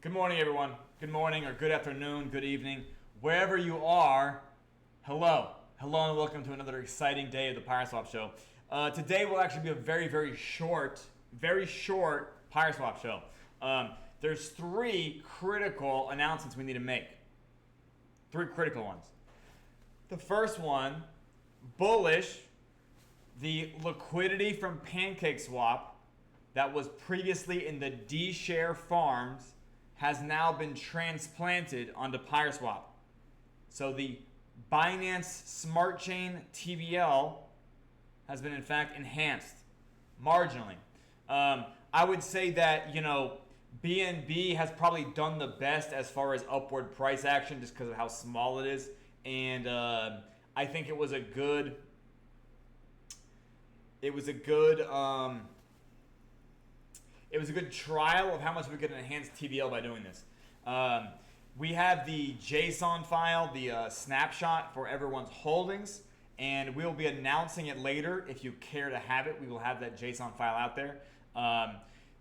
Good morning, everyone. Good morning, or good afternoon, good evening, wherever you are. Hello, hello, and welcome to another exciting day of the Pyreswap show. Today will actually be a very short Pyreswap show. There's three critical announcements we need to make. Three critical ones. The first one, bullish. The liquidity from PancakeSwap that was previously in the D-share farms has now been transplanted onto Pyreswap. So the Binance Smart Chain TVL has been in fact enhanced marginally. I would say that, BNB has probably done the best as far as upward price action just because of how small it is. And I think it was a good trial of how much we could enhance TVL by doing this. We have the JSON file, the snapshot for everyone's holdings, and we'll be announcing it later. If you care to have it, we will have that JSON file out there.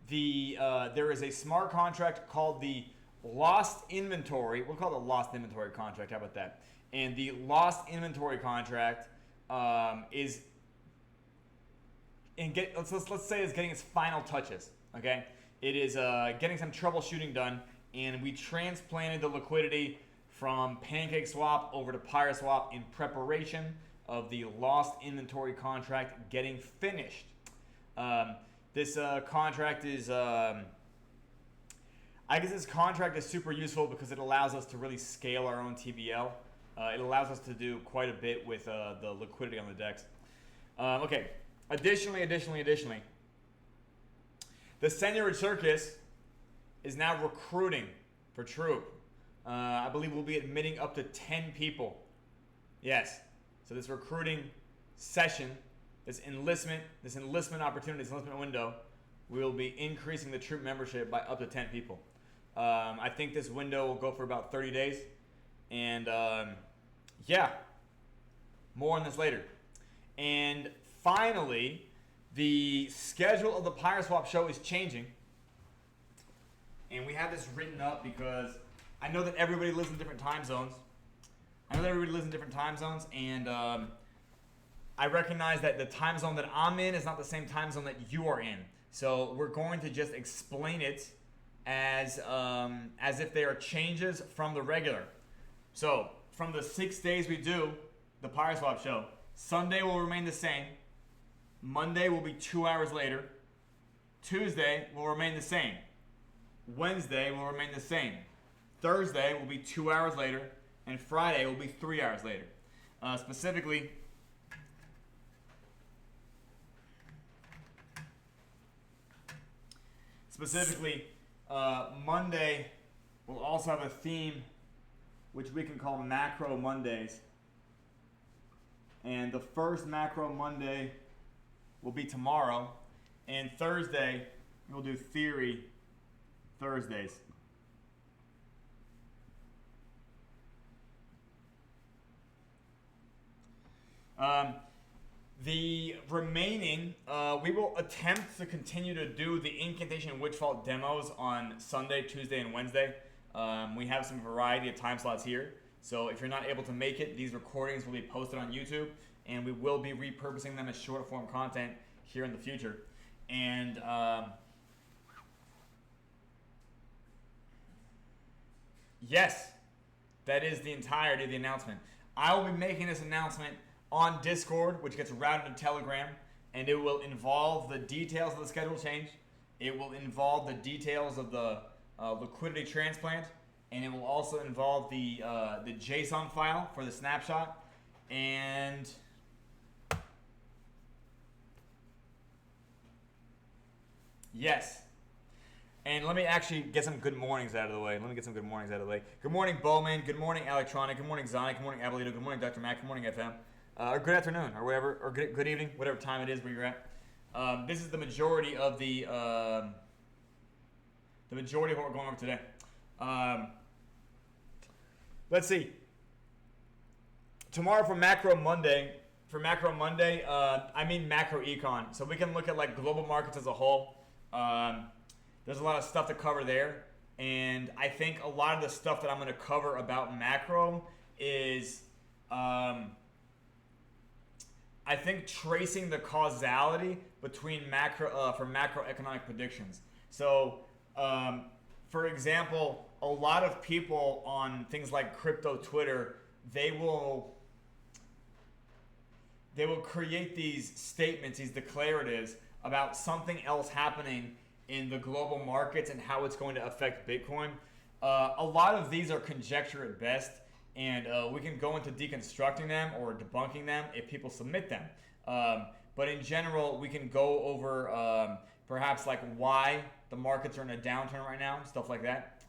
There is a smart contract called the Lost Inventory. We'll call it the Lost Inventory contract. How about that? And the Lost Inventory contract let's say it's getting its final touches. Okay, it is getting some troubleshooting done, and we transplanted the liquidity from PancakeSwap over to Pyreswap in preparation of the Lost Inventory contract getting finished. This contract is, I guess this contract is super useful because it allows us to really scale our own TVL. It allows us to do quite a bit with the liquidity on the DEX. Okay. Additionally, the Senorita Circus is now recruiting for Troop. I believe we'll be admitting up to 10 people. Yes. So this recruiting session, this enlistment opportunity, this enlistment window, we'll be increasing the Troop membership by up to 10 people. I think this window will go for about 30 days. And more on this later. And finally, the schedule of the Pyreswap show is changing. And we have this written up because I know that everybody lives in different time zones. And I recognize that the time zone that I'm in is not the same time zone that you are in. So we're going to just explain it as if they are changes from the regular. So from the 6 days we do the Pyreswap show, Sunday will remain the same. Monday will be 2 hours later. Tuesday will remain the same. Wednesday will remain the same. Thursday will be 2 hours later. And Friday will be 3 hours later. Specifically, Monday will also have a theme which we can call Macro Mondays. And the first Macro Monday will be tomorrow. And Thursday, we'll do Theory Thursdays. The remaining, we will attempt to continue to do the Incantation and Witch Vault demos on Sunday, Tuesday, and Wednesday. We have some variety of time slots here. So if you're not able to make it, these recordings will be posted on YouTube, and we will be repurposing them as short form content here in the future. And yes, that is the entirety of the announcement. I will be making this announcement on Discord, which gets routed to Telegram, and it will involve the details of the schedule change. It will involve the details of the liquidity transplant, and it will also involve the JSON file for the snapshot. And yes. And let me actually get some good mornings out of the way. Good morning, Bowman. Good morning, Electronic. Good morning, Zonic. Good morning, Abolito. Good morning, Dr. Mac. Good morning, FM. Or good afternoon, or whatever, or good evening, whatever time it is where you're at. This is the majority of the majority of what we're going over today. Let's see. Tomorrow for Macro Monday, I mean macro econ. So we can look at like global markets as a whole. There's a lot of stuff to cover there. And I think a lot of the stuff that I'm going to cover about macro is, I think, tracing the causality between for macroeconomic predictions. So, for example, a lot of people on things like crypto Twitter, they will create these statements, these declaratives about something else happening in the global markets and how it's going to affect Bitcoin. A lot of these are conjecture at best, and we can go into deconstructing them or debunking them if people submit them. But in general, we can go over perhaps like why the markets are in a downturn right now, stuff like that.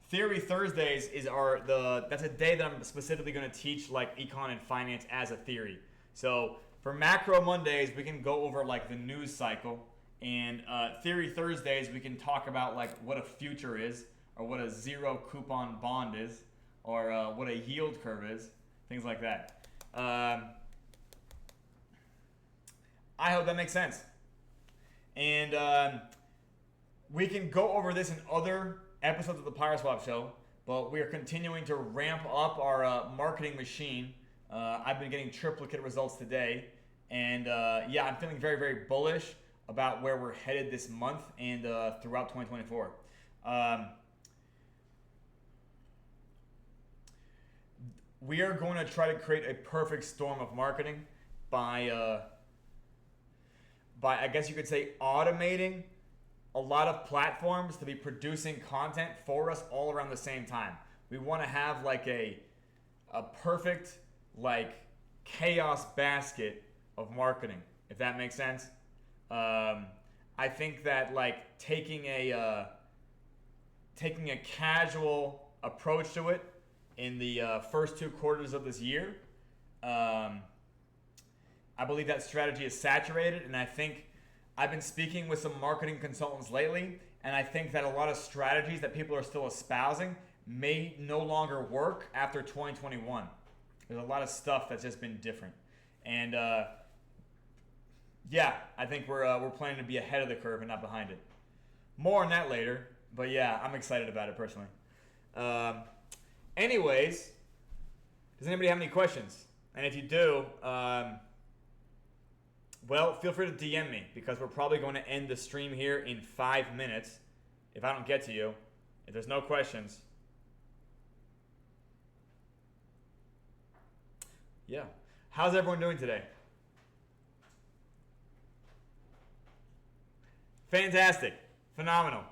Theory Thursdays is that's a day that I'm specifically going to teach like econ and finance as a theory. So for Macro Mondays, we can go over like the news cycle, and Theory Thursdays, we can talk about like what a future is, or what a zero coupon bond is, or what a yield curve is, things like that. I hope that makes sense. And we can go over this in other episodes of the Pyreswap show, but we are continuing to ramp up our marketing machine. I've been getting triplicate results today, and yeah, I'm feeling very, very bullish about where we're headed this month and throughout 2024. We are going to try to create a perfect storm of marketing by I guess you could say automating a lot of platforms to be producing content for us all around the same time. We want to have like a perfect like chaos basket of marketing, if that makes sense. I think that like taking a casual approach to it in the first 2 quarters of this year, I believe that strategy is saturated, and I think I've been speaking with some marketing consultants lately, and I think that a lot of strategies that people are still espousing may no longer work after 2021. There's a lot of stuff that's just been different, and yeah, I think we're planning to be ahead of the curve and not behind it. More on that later, but yeah, I'm excited about it personally. Anyways, does anybody have any questions? And if you do, well, feel free to DM me, because we're probably going to end the stream here in 5 minutes if I don't get to you. If there's no questions. Yeah. How's everyone doing today? Fantastic. Phenomenal.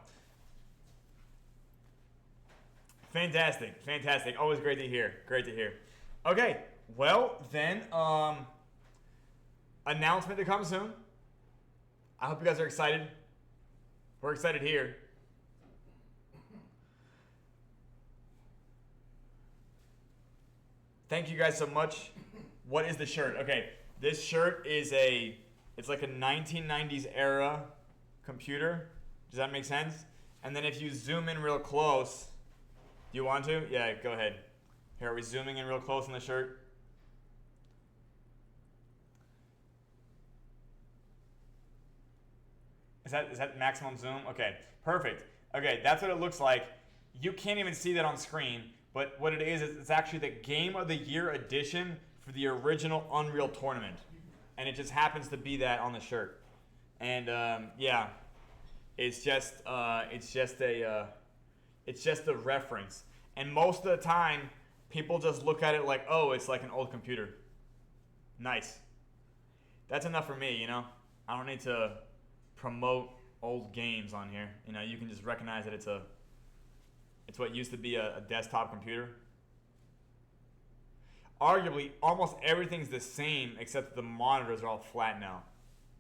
Fantastic. Fantastic. Always great to hear. Great to hear. Okay. Well, then, announcement to come soon. I hope you guys are excited. We're excited here. Thank you guys so much. What is the shirt? Okay, this shirt is it's like a 1990s era computer. Does that make sense? And then if you zoom in real close, do you want to? Yeah, go ahead. Here, are we zooming in real close on the shirt? Is that maximum zoom? Okay, perfect. Okay, that's what it looks like. You can't even see that on screen, but what it is it's actually the Game of the Year edition for the original Unreal Tournament, and it just happens to be that on the shirt. And yeah, it's just a reference. And most of the time, people just look at it like, oh, it's like an old computer. Nice. That's enough for me, you know. I don't need to promote old games on here. You know, you can just recognize that it's what used to be a desktop computer. Arguably, almost everything's the same except that the monitors are all flat now.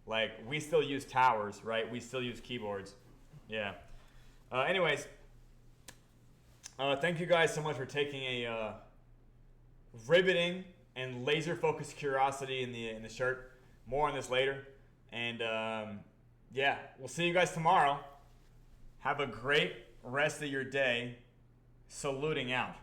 Like, we still use towers, right? We still use keyboards. Yeah. Anyways, thank you guys so much for taking a riveting and laser-focused curiosity in the shirt. More on this later. And yeah, we'll see you guys tomorrow. Have a great rest of your day. Saluting out.